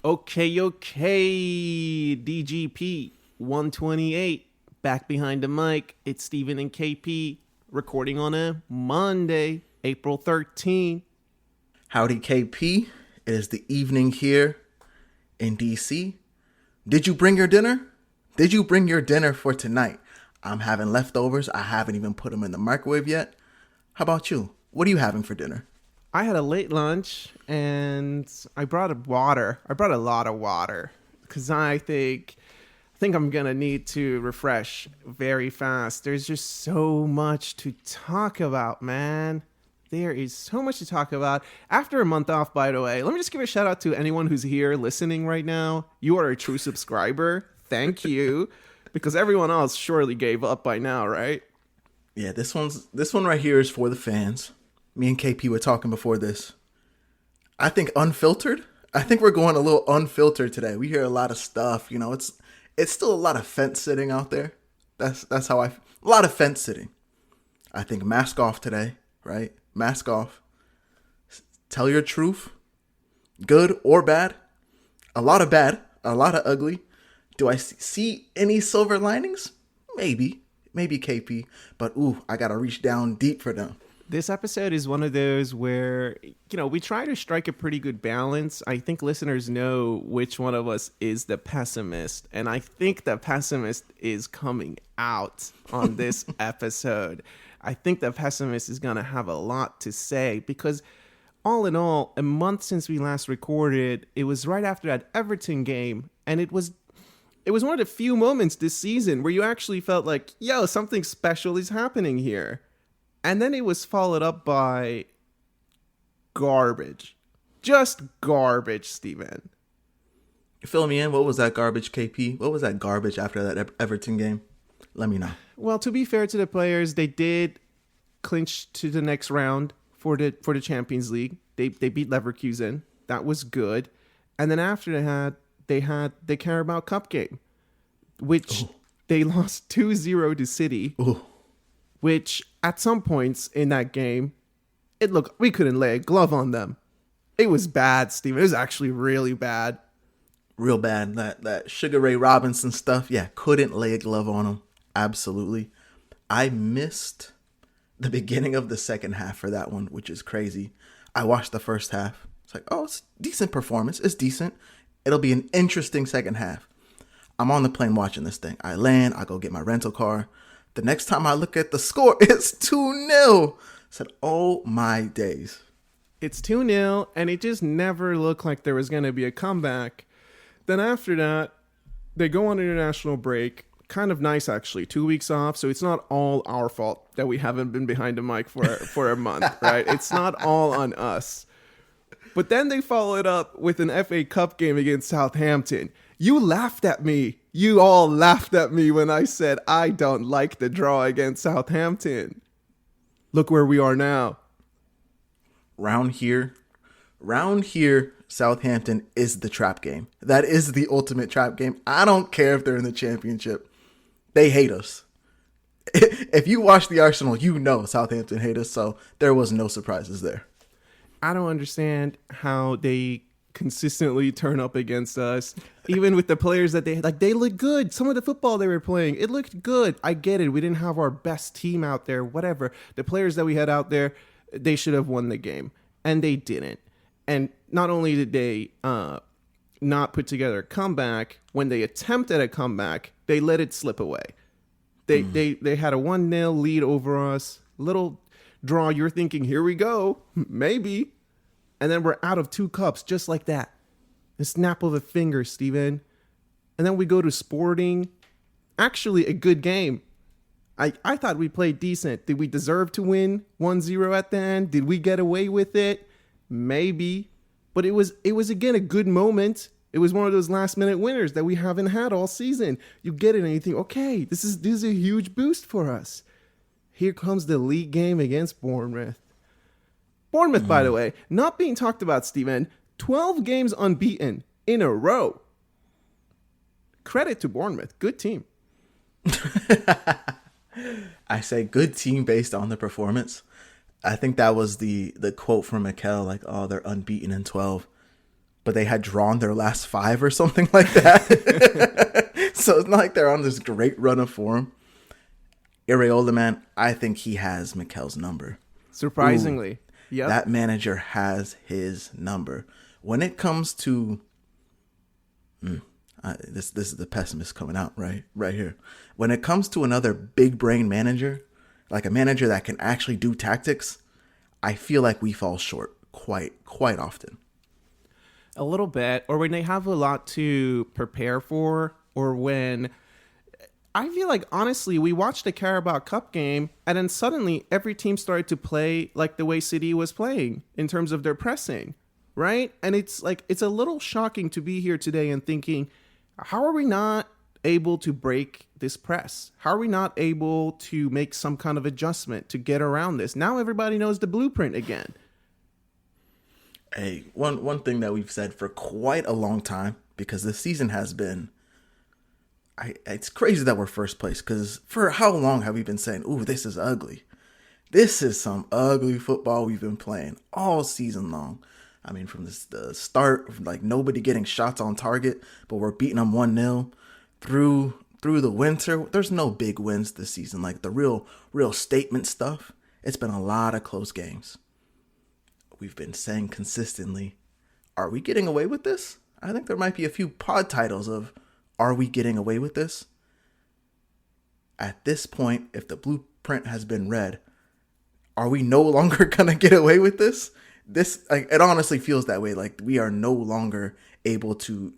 Okay, DGP 128. Back behind the mic. It's Steven and KP recording on a Monday, April 13th. Howdy, KP. It is the evening here in DC. Did you bring your dinner? Did you bring your dinner for tonight? I'm having leftovers. I haven't even put them in the microwave yet. How about you? What are you having for dinner? I had a late lunch and I brought water. I brought a lot of water because I think I'm going to need to refresh very fast. There's just so much to talk about, man. There is so much to talk about. After a month off, by the way, let me just give a shout out to anyone who's here listening right now. You are a true subscriber. Thank you. Because everyone else surely gave up by now, right? Yeah, this one right here is for the fans. Me and KP were talking before this. I think unfiltered. I think we're going a little unfiltered today. We hear a lot of stuff. You know, it's still a lot of fence sitting out there. That's how a lot of fence sitting. I think mask off today, right? Mask off. Tell your truth. Good or bad. A lot of bad. A lot of ugly. Do I see any silver linings? Maybe KP. But I gotta reach down deep for them. This episode is one of those where, we try to strike a pretty good balance. I think listeners know which one of us is the pessimist. And I think the pessimist is coming out on this episode. I think the pessimist is going to have a lot to say because all in all, a month since we last recorded, it was right after that Everton game. And it was one of the few moments this season where you actually felt like, something special is happening here. And then it was followed up by garbage. Just garbage, Steven. Fill me in. What was that garbage, KP? What was that garbage after that Everton game? Let me know. Well, to be fair to the players, they did clinch to the next round for the Champions League. They beat Leverkusen. That was good. And then after that, they had the Carabao Cup game, which they lost 2-0 to City. Ooh. Which at some points in that game, we couldn't lay a glove on them. It was bad, Steven. It was actually really bad. Real bad. That Sugar Ray Robinson stuff, couldn't lay a glove on them. Absolutely. I missed the beginning of the second half for that one, which is crazy. I watched the first half. It's like, it's decent performance. It's decent. It'll be an interesting second half. I'm on the plane watching this thing. I land. I go get my rental car. The next time I look at the score, it's 2-0. I said, oh my days. It's 2-0, and it just never looked like there was going to be a comeback. Then after that, they go on international break. Kind of nice, actually. 2 weeks off, so it's not all our fault that we haven't been behind the mic for a month, right? It's not all on us. But then they followed up with an FA Cup game against Southampton. You laughed at me. You all laughed at me when I said I don't like the draw against Southampton. Look where we are now. Round here, Southampton is the trap game. That is the ultimate trap game. I don't care if they're in the Championship. They hate us. If you watch the Arsenal, you know Southampton hate us, so there was no surprises there. I don't understand how they consistently turn up against us, even with the players that they look good. Some of the football they were playing, it looked good. I get it. We didn't have our best team out there, whatever. The players that we had out there, they should have won the game, and they didn't. And not only did they not put together a comeback, when they attempted a comeback, they let it slip away. They had a 1-0 lead over us, little draw. You're thinking, here we go, maybe. And then we're out of 2 cups just like that. A snap of a finger, Steven. And then we go to Sporting. Actually, a good game. I thought we played decent. Did we deserve to win 1-0 at the end? Did we get away with it? Maybe. But it was again, a good moment. It was one of those last-minute winners that we haven't had all season. You get it and you think, okay, this is a huge boost for us. Here comes the league game against Bournemouth. Bournemouth, by the way, not being talked about, Steven. 12 games unbeaten in a row. Credit to Bournemouth. Good team. I say good team based on the performance. I think that was the quote from Mikel, like, oh, they're unbeaten in 12. but they had drawn their last 5 or something like that. So it's not like they're on this great run of form. Areola, man, I think he has Mikel's number. Surprisingly. Yeah. That manager has his number. When it comes to this is the pessimist coming out right here. When it comes to another big brain manager, like a manager that can actually do tactics, I feel like we fall short quite often. A little bit, or when they have a lot to prepare for, or when I feel like, honestly, we watched the Carabao Cup game and then suddenly every team started to play like the way City was playing in terms of their pressing, right? And it's like, it's a little shocking to be here today and thinking, how are we not able to break this press? How are we not able to make some kind of adjustment to get around this? Now everybody knows the blueprint again. Hey, one thing that we've said for quite a long time, because this season has been, it's crazy that we're first place, because for how long have we been saying, ooh, this is ugly. This is some ugly football we've been playing all season long. I mean, from the start, like nobody getting shots on target, but we're beating them 1-0 through the winter. There's no big wins this season, like the real statement stuff. It's been a lot of close games. We've been saying consistently, are we getting away with this? I think there might be a few pod titles of, are we getting away with this? At this point, if the blueprint has been read, are we no longer going to get away with this? It honestly feels that way. Like we are no longer able to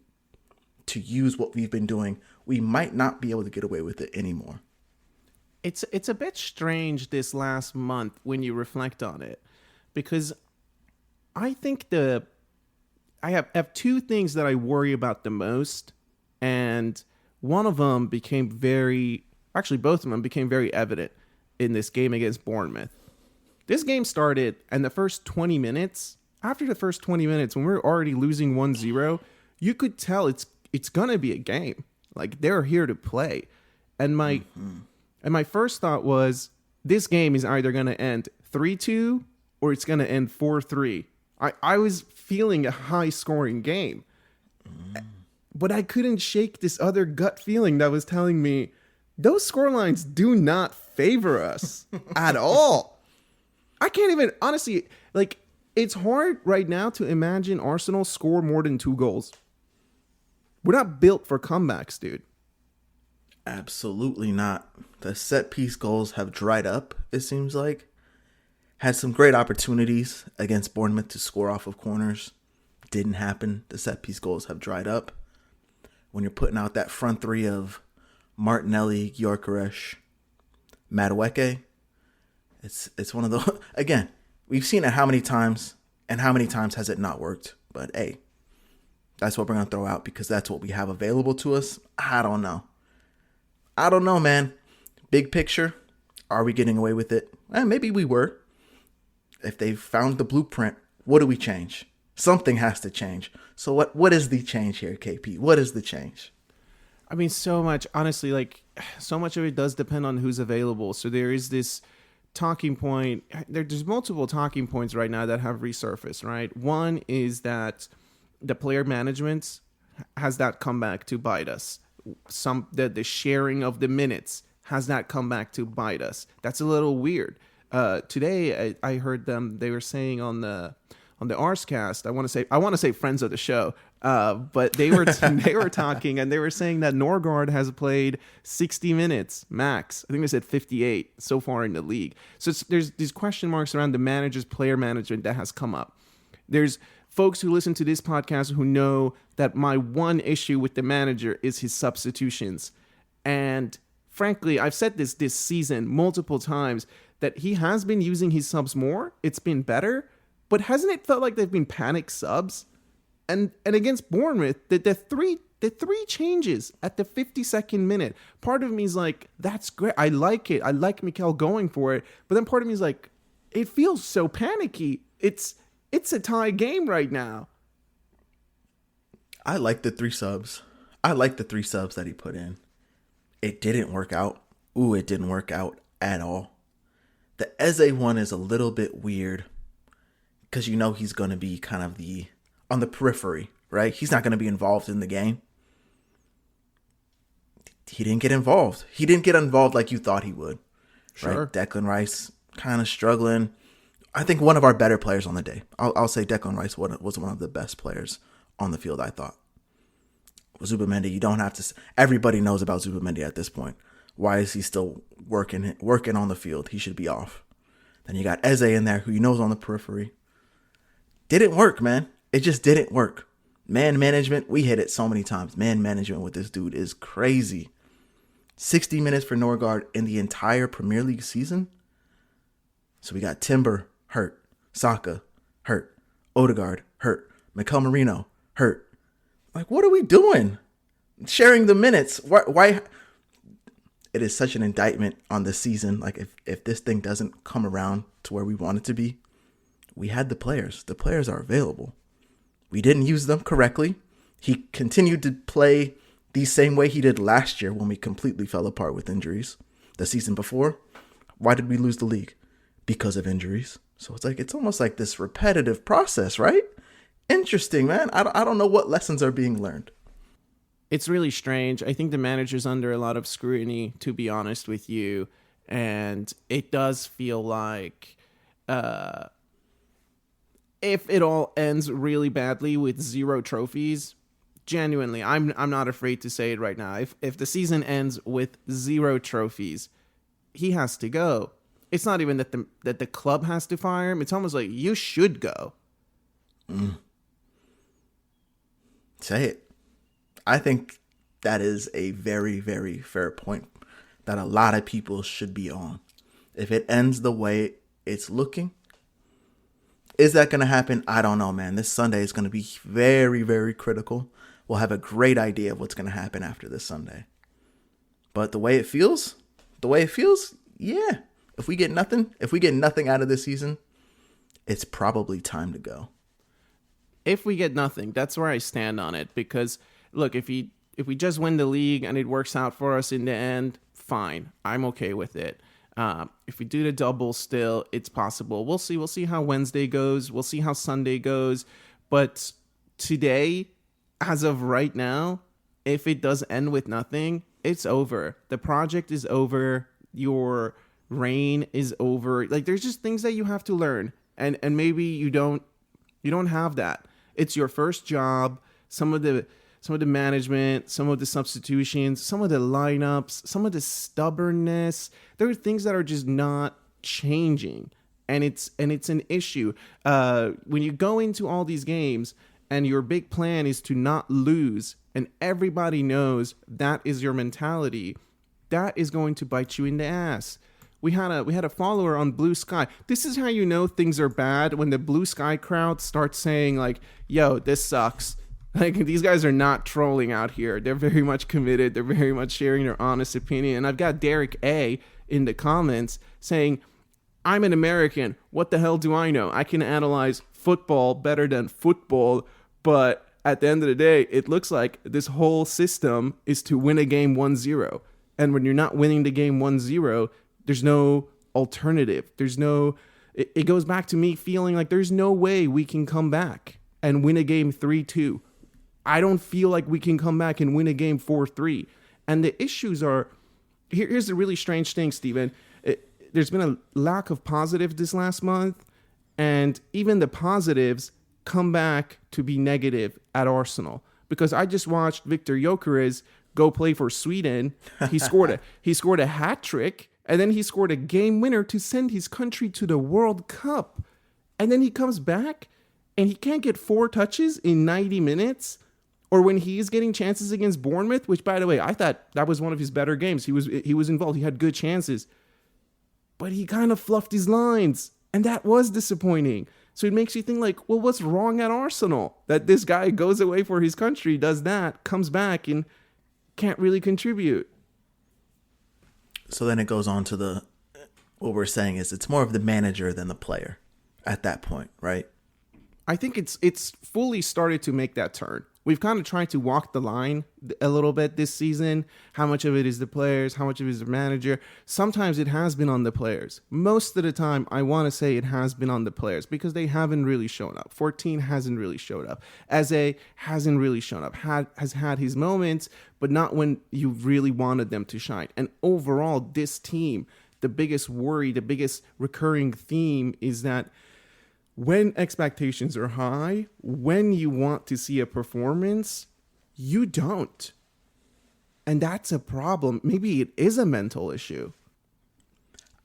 use what we've been doing. We might not be able to get away with it anymore. It's a bit strange this last month when you reflect on it, because I think I have 2 things that I worry about the most, and one of them both of them became very evident in this game against Bournemouth. This game started, and after the first 20 minutes, when we were already losing 1-0, you could tell it's gonna be a game. Like they're here to play. And my first thought was, this game is either gonna end 3-2 or it's gonna end 4-3. I was feeling a high scoring game. But I couldn't shake this other gut feeling that was telling me those scorelines do not favor us at all. I can't even, honestly, like, it's hard right now to imagine Arsenal score more than 2 goals. We're not built for comebacks, dude. Absolutely not. The set piece goals have dried up, it seems like. Had some great opportunities against Bournemouth to score off of corners. Didn't happen. The set piece goals have dried up. When you're putting out that front 3 of Martinelli, Gyökeres, Madueke, it's one of those. Again, we've seen it how many times, and how many times has it not worked? But hey, that's what we're going to throw out because that's what we have available to us. I don't know, man. Big picture, are we getting away with it? Maybe we were. If they found the blueprint, what do we change? Something has to change. So what is the change here, KP? What is the change? I mean, so much, honestly, like, so much of it does depend on who's available. So there is this talking point. There's multiple talking points right now that have resurfaced, right? One is that the player management has that come back to bite us. The sharing of the minutes has that come back to bite us. That's a little weird. Today I heard they were saying on the Arscast, I want to say friends of the show, but they were talking and they were saying that Norgard has played 60 minutes max. I think they said 58 so far in the league. So there's these question marks around the manager's player management that has come up. There's folks who listen to this podcast who know that my one issue with the manager is his substitutions. And frankly, I've said this season multiple times that he has been using his subs more. It's been better. But hasn't it felt like they've been panic subs? And against Bournemouth, the three changes at the 52nd minute. Part of me is like, that's great. I like it. I like Mikel going for it. But then part of me is like, it feels so panicky. It's a tie game right now. I like the 3 subs. I like the 3 subs that he put in. It didn't work out. Ooh, it didn't work out at all. The Eze one is a little bit weird. Because you know he's going to be kind of on the periphery, right? He's not going to be involved in the game. He didn't get involved. He didn't get involved like you thought he would. Sure. Right? Declan Rice kind of struggling. I think one of our better players on the day. I'll say Declan Rice was one of the best players on the field, I thought. Zubamendi, you don't have to. Everybody knows about Zubamendi at this point. Why is he still working on the field? He should be off. Then you got Eze in there, who you know is on the periphery. Didn't work, man. It just didn't work. Man management, we hit it so many times. Man management with this dude is crazy. 60 minutes for Norgard in the entire Premier League season. So we got Timber hurt, Saka hurt, Odegaard hurt, Mikel Merino hurt. Like, what are we doing? Sharing the minutes. Why? It is such an indictment on the season. Like, if this thing doesn't come around to where we want it to be, we had the players. The players are available. We didn't use them correctly. He continued to play the same way he did last year when we completely fell apart with injuries. The season before, why did we lose the league? Because of injuries. So it's almost like this repetitive process, right? Interesting, man. I don't know what lessons are being learned. It's really strange. I think the manager's under a lot of scrutiny, to be honest with you. And it does feel like if it all ends really badly with 0 trophies, genuinely, I'm not afraid to say it right now. If the season ends with 0 trophies, he has to go. It's not even that the club has to fire him. It's almost like you should go. Say it. I think that is a very, very fair point that a lot of people should be on. If it ends the way it's looking, is that going to happen? I don't know, man. This Sunday is going to be very, very critical. We'll have a great idea of what's going to happen after this Sunday. But the way it feels, yeah. If we get nothing out of this season, it's probably time to go. If we get nothing, that's where I stand on it. Because look, if we just win the league and it works out for us in the end, fine. I'm okay with it. If we do the double still, it's possible. We'll see. We'll see how Wednesday goes. We'll see how Sunday goes. But today, as of right now, if it does end with nothing, it's over. The project is over. Your reign is over. Like, there's just things that you have to learn. And maybe you don't have that. It's your first job. Some of the management, some of the substitutions, some of the lineups, some of the stubbornness. There are things that are just not changing, and it's an issue. When you go into all these games and your big plan is to not lose, and everybody knows that is your mentality, that is going to bite you in the ass. We had a follower on Blue Sky. This is how you know things are bad, when the Blue Sky crowd starts saying like, "Yo, this sucks." Like, these guys are not trolling out here. They're very much committed. They're very much sharing their honest opinion. And I've got Derek A in the comments saying, "I'm an American. What the hell do I know? I can analyze football better than football. But at the end of the day, it looks like this whole system is to win a game 1-0. And when you're not winning the game 1-0, there's no alternative. It goes back to me feeling like there's no way we can come back and win a game 3-2. I don't feel like we can come back and win a game 4-3. And the issues are, here's the really strange thing, Steven. There's been a lack of positive this last month, and even the positives come back to be negative at Arsenal. Because I just watched Victor Gyökeres go play for Sweden. He scored a hat trick, and then he scored a game winner to send his country to the World Cup. And then he comes back and he can't get 4 touches in 90 minutes. Or when he's getting chances against Bournemouth, which, by the way, I thought that was one of his better games. He was involved. He had good chances. But he kind of fluffed his lines, and that was disappointing. So it makes you think, like, well, what's wrong at Arsenal? That this guy goes away for his country, does that, comes back, and can't really contribute. So then it goes on to what we're saying is it's more of the manager than the player at that point, right? I think it's fully started to make that turn, we've kind of tried to walk the line a little bit this season. How much of it is the players? How much of it is the manager? Sometimes it has been on the players. Most of the time, I want to say it has been on the players because they haven't really shown up. 14 hasn't really showed up. Eze hasn't really shown up. Has had his moments, but not when you really wanted them to shine. And overall, this team, the biggest worry, the biggest recurring theme is that when expectations are high, when you want to see a performance, you don't. And that's a problem. Maybe it is a mental issue.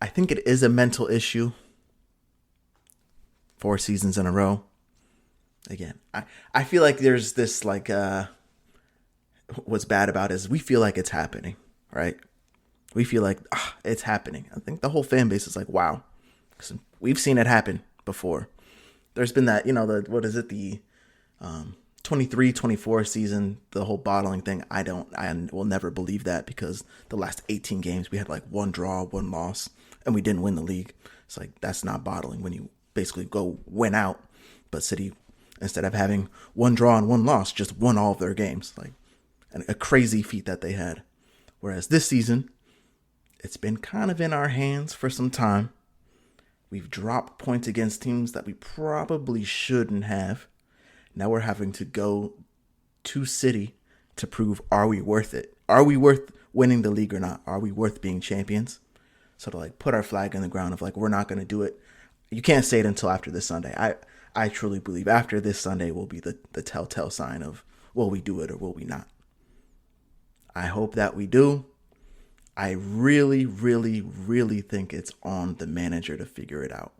I think it is a mental issue. 4 seasons in a row. Again, I feel like there's this like what's bad about it is we feel like it's happening, right? We feel like it's happening. I think the whole fan base is like, wow, 'cause we've seen it happen before. There's been that, the 23-24 season, the whole bottling thing. I will never believe that because the last 18 games we had like 1 draw, 1 loss, and we didn't win the league. It's like, that's not bottling when you basically win out. But City, instead of having 1 draw and 1 loss, just won all of their games. Like a crazy feat that they had. Whereas this season, it's been kind of in our hands for some time. We've dropped points against teams that we probably shouldn't have. Now we're having to go to City to prove, are we worth it? Are we worth winning the league or not? Are we worth being champions? So to like put our flag in the ground of like, we're not going to do it. You can't say it until after this Sunday. I truly believe after this Sunday will be the telltale sign of, will we do it or will we not? I hope that we do. I really, really, really think it's on the manager to figure it out.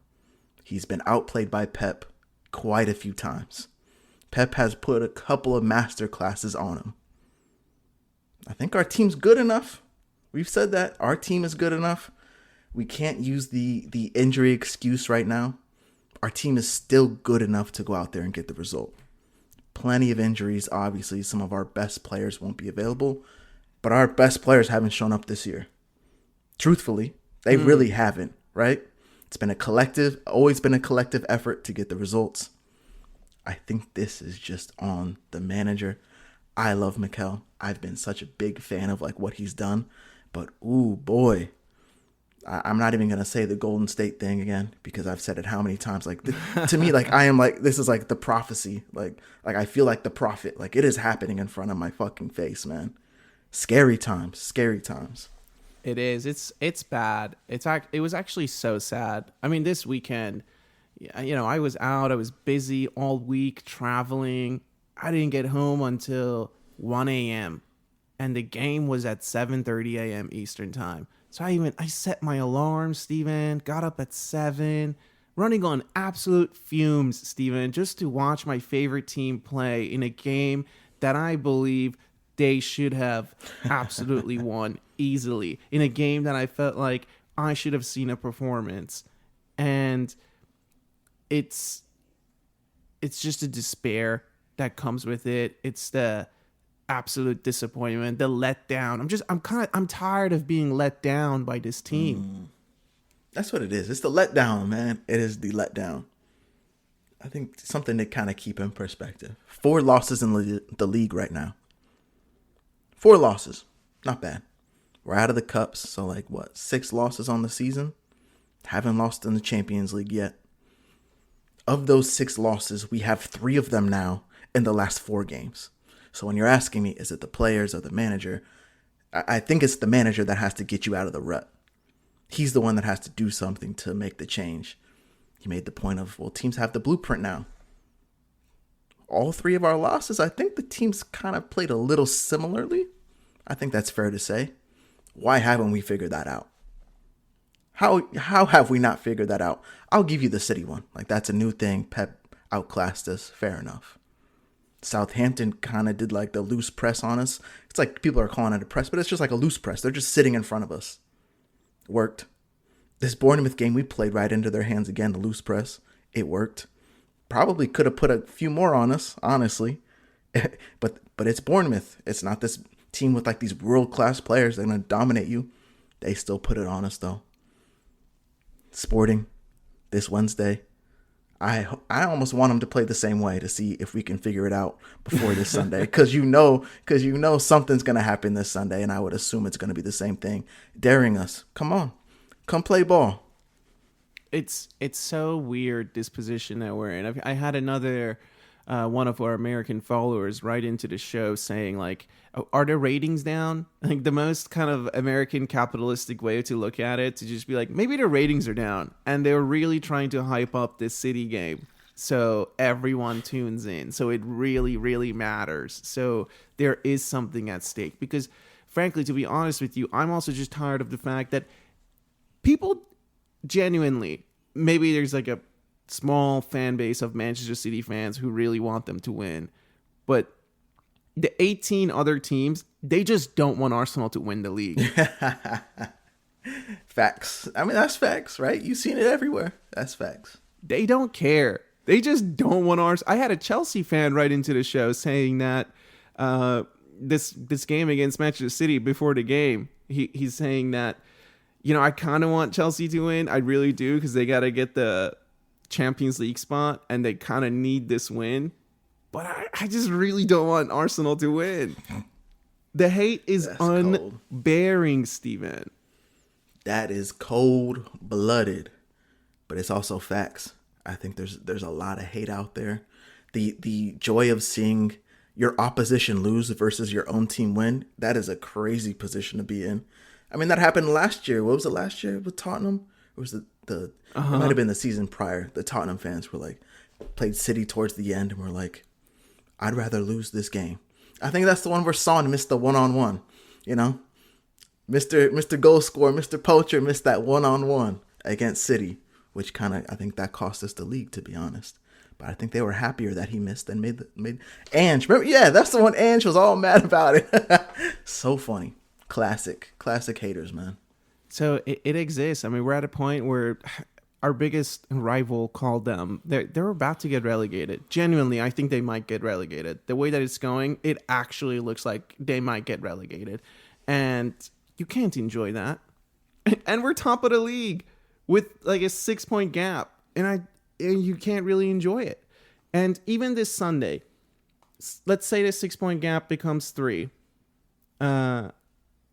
He's been outplayed by Pep quite a few times. Pep has put a couple of master classes on him. I think our team's good enough. We've said that. Our team is good enough. We can't use the injury excuse right now. Our team is still good enough to go out there and get the result. Plenty of injuries. Obviously, some of our best players won't be available. But our best players haven't shown up this year. Truthfully, they really haven't, right? It's been always been a collective effort to get the results. I think this is just on the manager. I love Mikel. I've been such a big fan of like what he's done. But, ooh, boy, I'm not even going to say the Golden State thing again because I've said it how many times. Like, to me, like, I am like, this is like the prophecy. Like I feel like the prophet. Like, it is happening in front of my fucking face, man. Scary times. It is. It's bad. It was actually so sad. I mean, this weekend, I was out. I was busy all week traveling. I didn't get home until 1 a.m. and the game was at 7:30 a.m. Eastern time. So I set my alarm, Steven, got up at 7, running on absolute fumes, Steven, just to watch my favorite team play in a game that I believe they should have absolutely won easily, in a game that I felt like I should have seen a performance. And it's just a despair that comes with it. It's the absolute disappointment, the letdown. I'm tired of being let down by this team. That's what it is. It's the letdown, man. It is the letdown. I think something to kind of keep in perspective. 4 losses in the league right now. 4 losses. Not bad. We're out of the cups. So 6 losses on the season. Haven't lost in the Champions League yet. Of those 6 losses, we have 3 of them now in the last 4 games. So when you're asking me, is it the players or the manager? I think it's the manager that has to get you out of the rut. He's the one that has to do something to make the change. He made the point of, teams have the blueprint now. All 3 of our losses, I think the teams kind of played a little similarly. I think that's fair to say. Why haven't we figured that out? How have we not figured that out? I'll give you the City one. That's a new thing. Pep outclassed us. Fair enough. Southampton kind of did the loose press on us. It's like people are calling it a press, but it's just like a loose press. They're just sitting in front of us. Worked. This Bournemouth game, we played right into their hands again, the loose press. It worked. Probably could have put a few more on us, honestly. but it's Bournemouth. It's not this team with these world-class players that are going to dominate you. They still put it on us, though. Sporting, this Wednesday. I almost want him to play the same way to see if we can figure it out before this Sunday, because you know something's gonna happen this Sunday, and I would assume it's gonna be the same thing, daring us. Come on, come play ball. It's so weird, this position that we're in. I had another one of our American followers write into the show saying, like, "Oh, are the ratings down?" Like, the most kind of American capitalistic way to look at it, to just be like, maybe the ratings are down, and they're really trying to hype up this City game so everyone tunes in, so it really, really matters. So there is something at stake, because frankly, to be honest with you, I'm also just tired of the fact that people genuinely, maybe there's like a small fan base of Manchester City fans who really want them to win, but the 18 other teams, they just don't want Arsenal to win the league. Facts. I mean, that's facts, right? You've seen it everywhere. That's facts. They don't care. They just don't want Arsenal. I had a Chelsea fan write into the show saying that this game against Manchester City, before the game, he's saying that, I kind of want Chelsea to win. I really do, because they got to get the Champions League spot, and they kind of need this win. But I just really don't want Arsenal to win. The hate is unbearing, Steven. That is cold-blooded, but it's also facts. I think there's a lot of hate out there. The joy of seeing your opposition lose versus your own team win, that is a crazy position to be in. I mean, that happened last year. What was it last year with Tottenham? Or was it it might have been the season prior. The Tottenham fans were like, played City towards the end, and were like, I'd rather lose this game. I think that's the one where Son missed the one-on-one. Mr. Goal Scorer, Mr. Poacher missed that one-on-one against City, which kind of, I think that cost us the league, to be honest. But I think they were happier that he missed and made Ange. Remember? Yeah, that's the one Ange was all mad about it. So funny. Classic haters, man. So it exists. I mean, we're at a point where our biggest rival called them. They're about to get relegated. Genuinely, I think they might get relegated. The way that it's going, it actually looks like they might get relegated. And you can't enjoy that. And we're top of the league with like a 6-point gap. And you can't really enjoy it. And even this Sunday, let's say the 6-point gap becomes 3.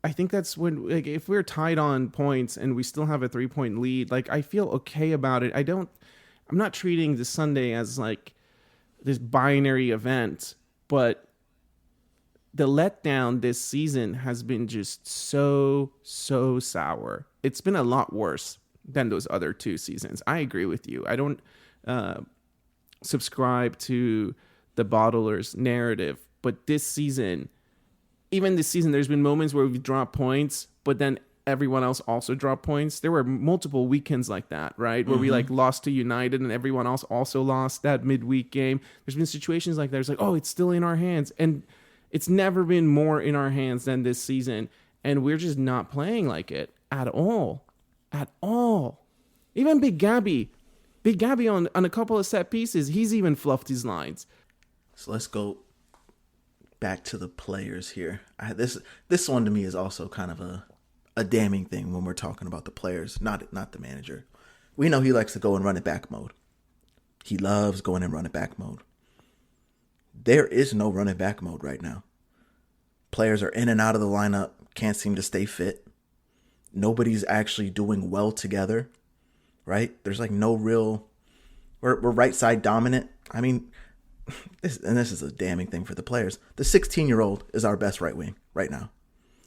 I think that's when, like, if we're tied on points and we still have a 3-point lead, like, I feel okay about it. I'm not treating this Sunday as like this binary event, but the letdown this season has been just so sour. It's been a lot worse than those other 2 seasons. I agree with you. I don't subscribe to the bottlers narrative, but this season, there's been moments where we've dropped points, but then everyone else also dropped points. There were multiple weekends like that, right? Where we like lost to United and everyone else also lost that midweek game. There's been situations like that. It's like, oh, it's still in our hands. And it's never been more in our hands than this season. And we're just not playing like it at all. At all. Even Big Gabby on a couple of set pieces, he's even fluffed his lines. So let's go back to the players here. This one to me is also kind of a damning thing when we're talking about the players, not the manager. We know he likes to go in run it back mode. He loves going in run it back mode. There is no run it back mode right now. Players are in and out of the lineup, can't seem to stay fit. Nobody's actually doing well together, right? There's like no real. We're right side dominant. I mean, this is a damning thing for the players. The 16-year-old is our best right wing right now,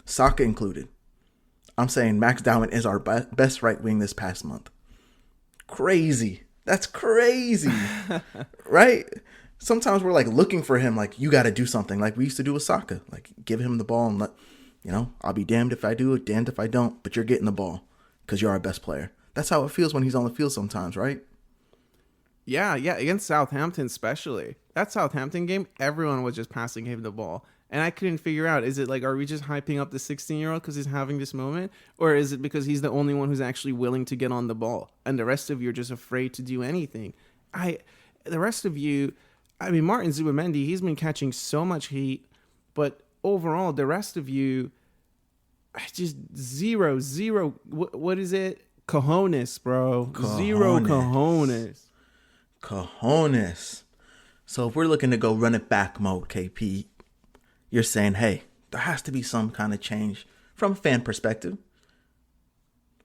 Saka included. I'm saying Max Dowman is our best right wing this past month. Crazy. That's crazy, right? Sometimes we're like looking for him, like, you got to do something, like we used to do with Saka, like give him the ball and let, I'll be damned if I do, damned if I don't, but you're getting the ball because you're our best player. That's how it feels when he's on the field sometimes, right? Yeah, against Southampton especially. That Southampton game, everyone was just passing him the ball. And I couldn't figure out, is it like, are we just hyping up the 16-year-old because he's having this moment? Or is it because he's the only one who's actually willing to get on the ball? And the rest of you are just afraid to do anything. The rest of you, I mean, Martin Zubimendi, he's been catching so much heat. But overall, the rest of you, just zero. What is it? Cojones, bro. Zero cojones. Cojones. So if we're looking to go run it back mode, KP, you're saying, hey, there has to be some kind of change from a fan perspective.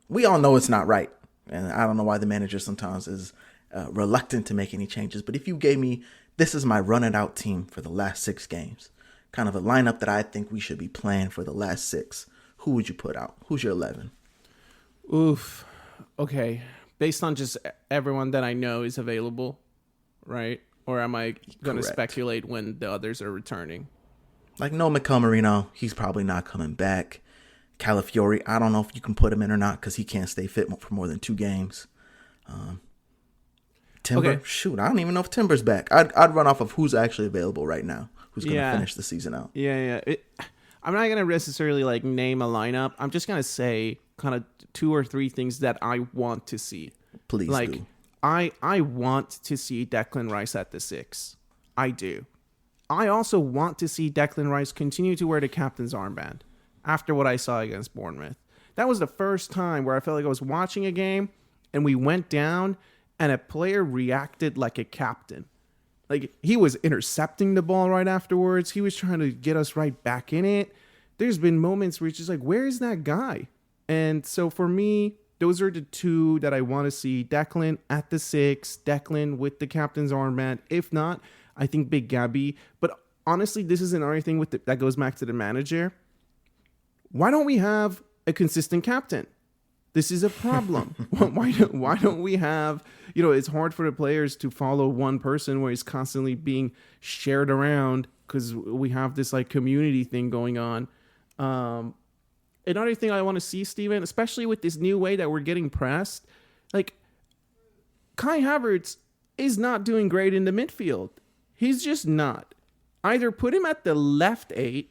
We all know it's not right. And I don't know why the manager sometimes is reluctant to make any changes. But if you gave me, this is my run it out team for the last 6 games, kind of a lineup that I think we should be playing for the last 6, who would you put out? Who's your 11? Oof. Okay. Based on just everyone that I know is available, right? Or am I going to speculate when the others are returning? Like, no, Miguel Marino, he's probably not coming back. Calafiori, I don't know if you can put him in or not because he can't stay fit for more than 2 games. Timber, Okay. Shoot, I don't even know if Timber's back. I'd run off of who's actually available right now, who's going to finish the season out. Yeah. I'm not going to necessarily like name a lineup. I'm just going to say kind of 2 or 3 things that I want to see. Please like, do. I want to see Declan Rice at the 6. I do. I also want to see Declan Rice continue to wear the captain's armband after what I saw against Bournemouth. That was the first time where I felt like I was watching a game and we went down and a player reacted like a captain. Like, he was intercepting the ball right afterwards. He was trying to get us right back in it. There's been moments where it's just like, where is that guy? And so for me, those are the 2 that I want to see. Declan at the 6, Declan with the captain's armband. If not, I think Big Gabby. But honestly, this is another thing with that goes back to the manager. Why don't we have a consistent captain? This is a problem. Why don't we have, it's hard for the players to follow one person where he's constantly being shared around because we have this like community thing going on. Another thing I want to see, Steven, especially with this new way that we're getting pressed, like Kai Havertz is not doing great in the midfield. He's just not. Either put him at the left 8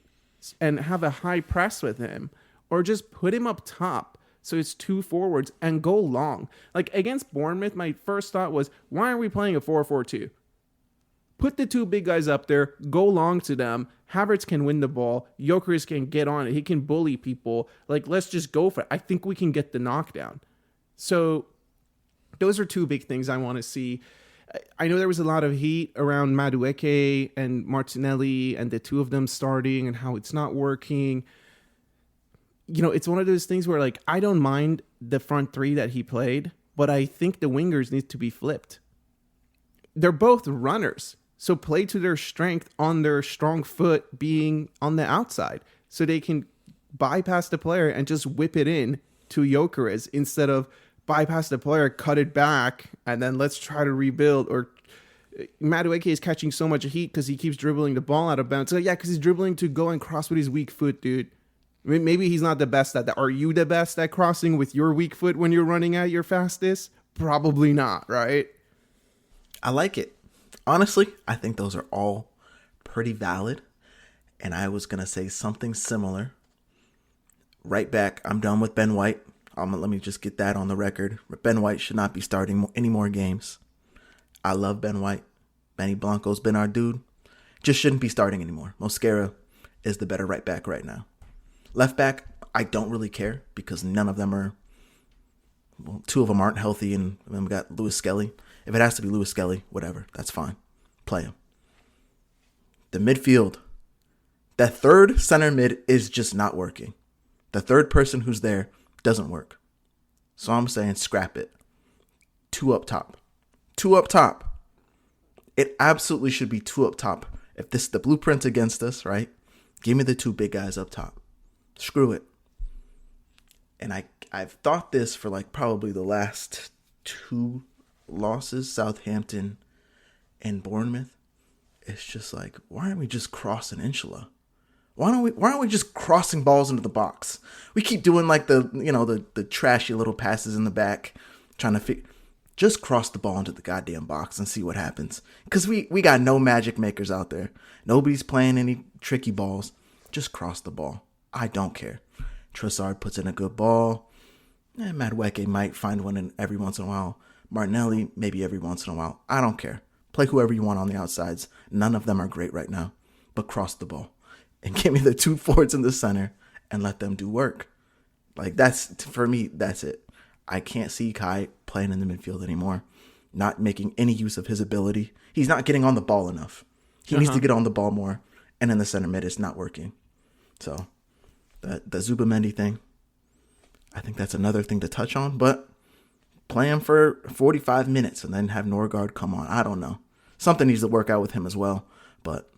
and have a high press with him, or just put him up top so it's 2 forwards and go long. Like against Bournemouth, my first thought was, why are we playing a 4-4-2? Put the 2 big guys up there, go long to them. Havertz can win the ball. Gyökeres can get on it. He can bully people. Like, let's just go for it. I think we can get the knockdown. So those are 2 big things I want to see. I know there was a lot of heat around Madueke and Martinelli and the 2 of them starting and how it's not working. It's one of those things where, like, I don't mind the front 3 that he played, but I think the wingers need to be flipped. They're both runners, so play to their strength on their strong foot being on the outside so they can bypass the player and just whip it in to Gyökeres instead of bypass the player, cut it back, and then let's try to rebuild. Or Madueke is catching so much heat because he keeps dribbling the ball out of bounds. So yeah, because he's dribbling to go and cross with his weak foot, dude. I mean, maybe he's not the best at that. Are you the best at crossing with your weak foot when you're running at your fastest? Probably not, right? I like it. Honestly, I think those are all pretty valid. And I was going to say something similar. Right back, I'm done with Ben White. Let me just get that on the record. Ben White should not be starting any more games. I love Ben White. Benny Blanco's been our dude. Just shouldn't be starting anymore. Mosquera is the better right back right now. Left back, I don't really care because none of them are, 2 of them aren't healthy, and then we got Lewis Skelly. If it has to be Lewis Skelly, whatever, that's fine. Play him. The midfield, that 3rd center mid is just not working. The 3rd person who's there doesn't work. So I'm saying scrap it. 2 up top. 2 up top. It absolutely should be 2 up top. If this is the blueprint against us, right? Give me the 2 big guys up top. Screw it. And I've thought this for like probably the last 2 losses, Southampton and Bournemouth. It's just like, why aren't we just crossing Inshallah? Why aren't we just crossing balls into the box? We keep doing like the trashy little passes in the back, trying to just cross the ball into the goddamn box and see what happens. Because we got no magic makers out there. Nobody's playing any tricky balls. Just cross the ball. I don't care. Trossard puts in a good ball. Madueke might find one in every once in a while. Martinelli, maybe every once in a while. I don't care. Play whoever you want on the outsides. None of them are great right now. But cross the ball. And give me the 2 forwards in the center and let them do work. Like, for me, that's it. I can't see Kai playing in the midfield anymore. not making any use of his ability. He's not getting on the ball enough. He needs to get on the ball more. And in the center mid, it's not working. So the Zubamendi thing, I think that's another thing to touch on. But play him for 45 minutes and then have Norgard come on. I don't know. Something needs to work out with him as well. But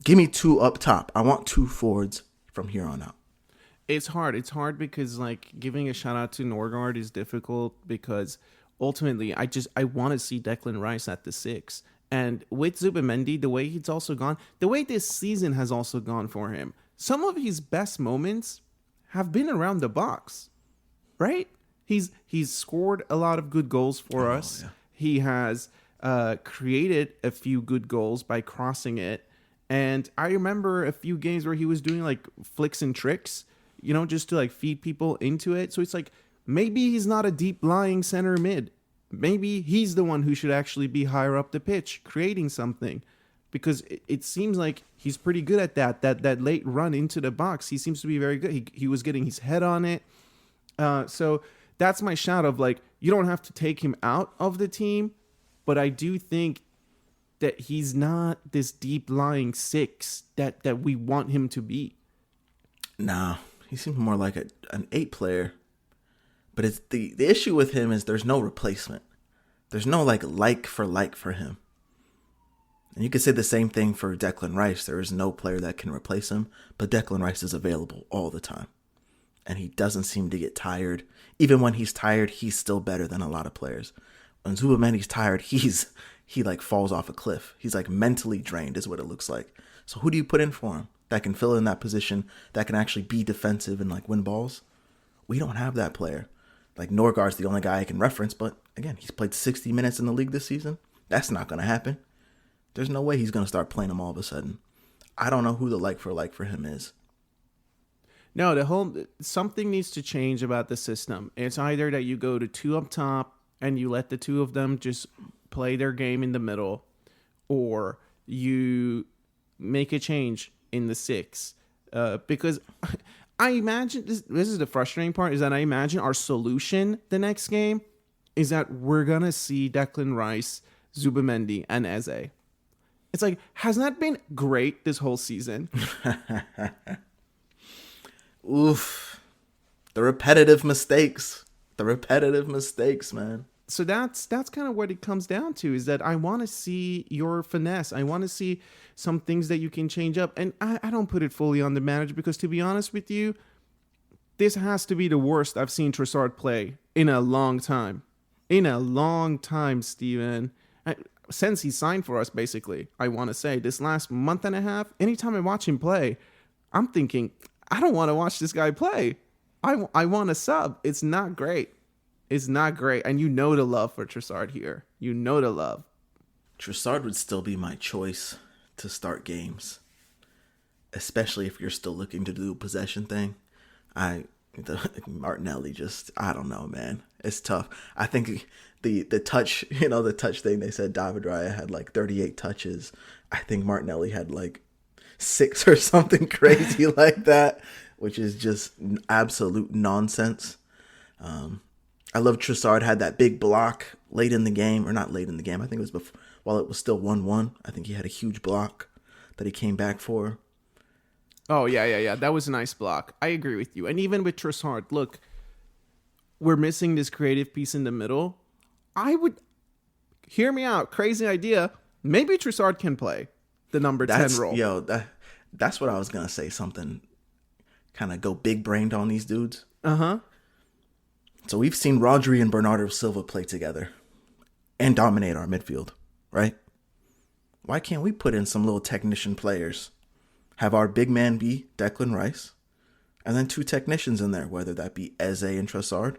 give me 2 up top. I want 2 forwards from here on out. It's hard. It's hard because like giving a shout out to Norgard is difficult because ultimately I want to see Declan Rice at the 6. And with Zubamendi, the way he's also gone, the way this season has also gone for him, some of his best moments have been around the box, right? He's scored a lot of good goals for us. Yeah. He has created a few good goals by crossing it. And I remember a few games where he was doing like flicks and tricks, you know, just to like feed people into it. So it's like, maybe he's not a deep lying center mid. Maybe he's the one who should actually be higher up the pitch, creating something. Because it seems like he's pretty good at that late run into the box. He seems to be very good. He was getting his head on it. So that's my shout of like, you don't have to take him out of the team, but I do think that he's not this deep lying 6 that we want him to be. Nah, he seems more like an 8 player. But it's the issue with him is there's no replacement. There's no like for him. And you could say the same thing for Declan Rice. There is no player that can replace him, but Declan Rice is available all the time. And he doesn't seem to get tired. Even when he's tired, he's still better than a lot of players. When Zubamendi's tired, he like falls off a cliff. He's like mentally drained is what it looks like. So who do you put in for him that can fill in that position, that can actually be defensive and like win balls? We don't have that player. Like Norgard's the only guy I can reference, but again, he's played 60 minutes in the league this season. That's not going to happen. There's no way he's going to start playing him all of a sudden. I don't know who the like for him is. No, something needs to change about the system. It's either that you go to 2 up top and you let the 2 of them just play their game in the middle, or you make a change in the 6. Because I imagine, this is the frustrating part, is that I imagine our solution the next game is that we're going to see Declan Rice, Zubamendi, and Eze. It's like, hasn't that been great this whole season? Oof. The repetitive mistakes, man. So that's kind of what it comes down to, is that I want to see your finesse. I want to see some things that you can change up. And I don't put it fully on the manager because, to be honest with you, this has to be the worst I've seen Trossard play in a long time. In a long time, Steven. Since he signed for us, basically, I want to say, this last month and a half, anytime I watch him play, I'm thinking, I don't want to watch this guy play. I want a sub. It's not great. It's not great. And you know the love for Trossard here. You know the love. Trossard would still be my choice to start games, especially if you're still looking to do a possession thing. Martinelli just, I don't know, man. It's tough. I think the touch, the touch thing, they said David Raya had like 38 touches. I think Martinelli had like 6 or something crazy like that, which is just absolute nonsense. I love Trossard had that big block late in the game, or not late in the game. I think it was while it was still 1-1. I think he had a huge block that he came back for. Oh, yeah. That was a nice block. I agree with you. And even with Trossard, look, we're missing this creative piece in the middle. I would, hear me out, crazy idea. Maybe Trossard can play the number 10 role. That's what I was going to say. Something kind of go big brained on these dudes. Uh-huh. So we've seen Rodri and Bernardo Silva play together and dominate our midfield, right? Why can't we put in some little technician players? Have our big man be Declan Rice, and then 2 technicians in there, whether that be Eze and Trossard.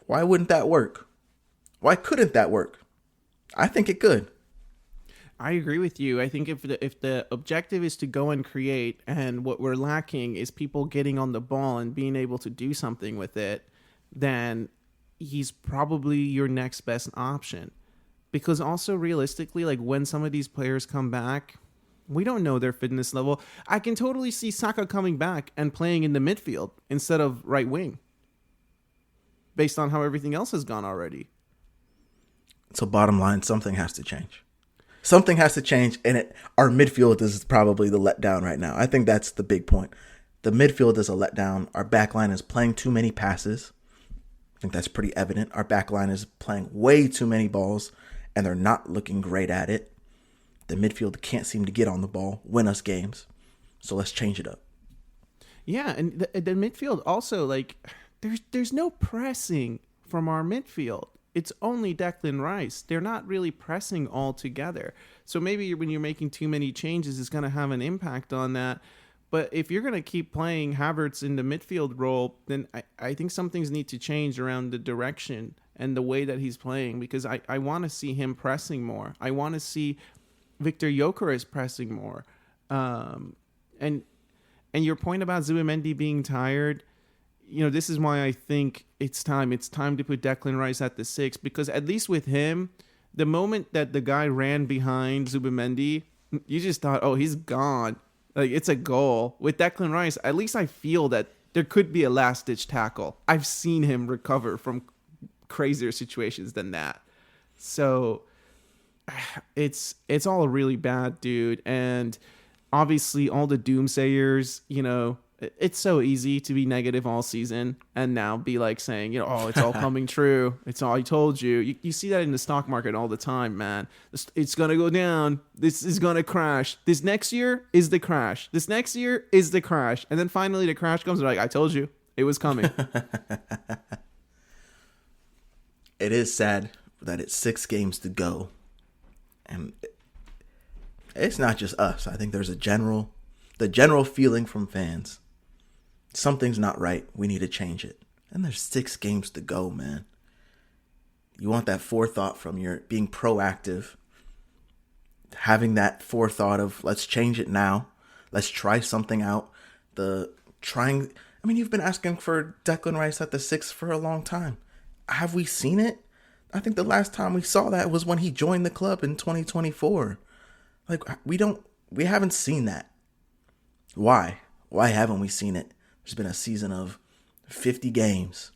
Why wouldn't that work? Why couldn't that work? I think it could. I agree with you. I think if the objective is to go and create, and what we're lacking is people getting on the ball and being able to do something with it, then he's probably your next best option. Because also realistically, like when some of these players come back, we don't know their fitness level. I can totally see Saka coming back and playing in the midfield instead of right wing, based on how everything else has gone already. So bottom line, something has to change. Something has to change, and our midfield is probably the letdown right now. I think that's the big point. The midfield is a letdown. Our back line is playing too many passes. I think that's pretty evident. Our back line is playing way too many balls, and they're not looking great at it. The midfield can't seem to get on the ball, win us games. So let's change it up. Yeah, and the midfield also, like, there's no pressing from our midfield. It's only Declan Rice. They're not really pressing all together. So maybe when you're making too many changes, it's going to have an impact on that. But if you're going to keep playing Havertz in the midfield role, then I think some things need to change around the direction and the way that he's playing, because I want to see him pressing more. I want to see Victor Gyökeres pressing more. And your point about Zubimendi being tired, this is why I think it's time. It's time to put Declan Rice at the 6, because at least with him, the moment that the guy ran behind Zubimendi, you just thought, oh, he's gone. Like, it's a goal. With Declan Rice, at least I feel that there could be a last-ditch tackle. I've seen him recover from crazier situations than that. So it's all really bad, dude. And obviously all the doomsayers, it's so easy to be negative all season and now be like saying, oh, it's all coming true. It's all I told you. You see that in the stock market all the time, man. It's going to go down. This is going to crash. This next year is the crash. This next year is the crash. And then finally the crash comes. They're like, I told you it was coming. It is sad that it's 6 games to go. And it's not just us. I think there's the general feeling from fans. Something's not right. We need to change it. And there's 6 games to go, man. You want that forethought from your being proactive. Having that forethought of, let's change it now. Let's try something out. You've been asking for Declan Rice at the 6 for a long time. Have we seen it? I think the last time we saw that was when he joined the club in 2024. Like, we haven't seen that. Why? Why haven't we seen it? There's been a season of 50 games.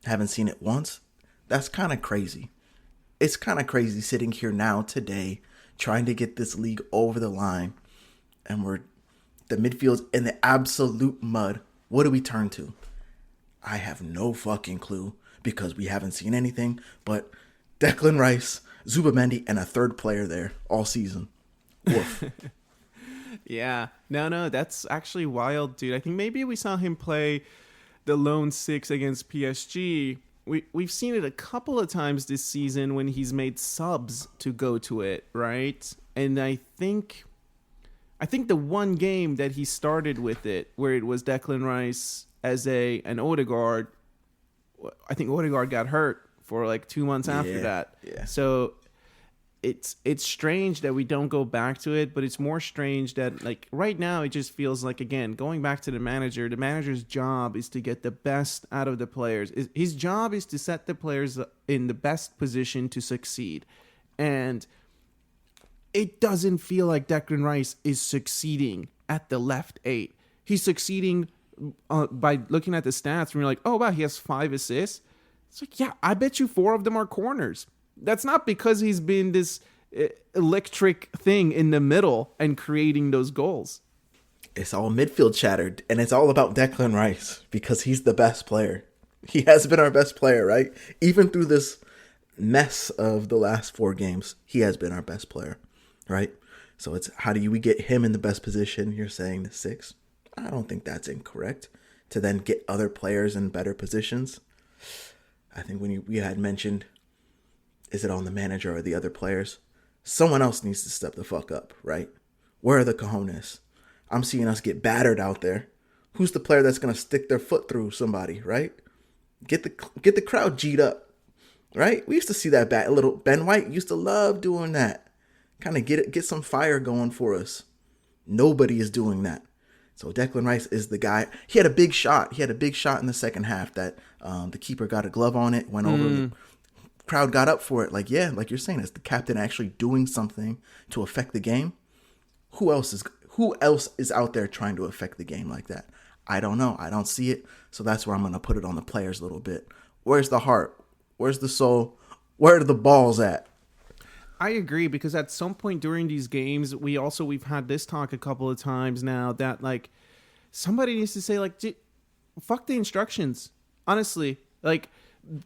Haven't seen it once? That's kind of crazy. It's kind of crazy sitting here now today trying to get this league over the line, and the midfield's in the absolute mud. What do we turn to? I have no fucking clue, because we haven't seen anything but Declan Rice, Zubimendi, and a third player there all season. Woof. Yeah. No, that's actually wild, dude. I think maybe we saw him play the lone 6 against PSG. We've seen it a couple of times this season when he's made subs to go to it, right? And I think the one game that he started with it, where it was Declan Rice as an Odegaard, I think Odegaard got hurt for like 2 months after that. Yeah. So it's strange that we don't go back to it, but it's more strange that, like, right now it just feels like, again, going back to the manager's job is to get the best out of the players. His job is to set the players in the best position to succeed. And it doesn't feel like Declan Rice is succeeding at the left 8. He's succeeding by looking at the stats and you're like, oh, wow, he has 5 assists. It's like, yeah, I bet you 4 of them are corners. That's not because he's been this electric thing in the middle and creating those goals. It's all midfield chattered, and it's all about Declan Rice because he's the best player. He has been our best player, right? Even through this mess of the last 4 games, he has been our best player, right? So it's how do we get him in the best position? You're saying the 6. I don't think that's incorrect. To then get other players in better positions. I think when we had mentioned, is it on the manager or the other players? Someone else needs to step the fuck up, right? Where are the cojones? I'm seeing us get battered out there. Who's the player that's gonna stick their foot through somebody, right? Get the crowd G'd up, right? We used to see that back. A little Ben White used to love doing that. Kind of get some fire going for us. Nobody is doing that. So Declan Rice is the guy. He had a big shot. He had a big shot in the second half that the keeper got a glove on it, went over. The crowd got up for it. Like, yeah, like you're saying, is the captain actually doing something to affect the game? Who else is out there trying to affect the game like that? I don't know. I don't see it. So that's where I'm going to put it on the players a little bit. Where's the heart? Where's the soul? Where are the balls at? I agree, because at some point during these games, we've had this talk a couple of times now that like somebody needs to say like, fuck the instructions. Honestly, like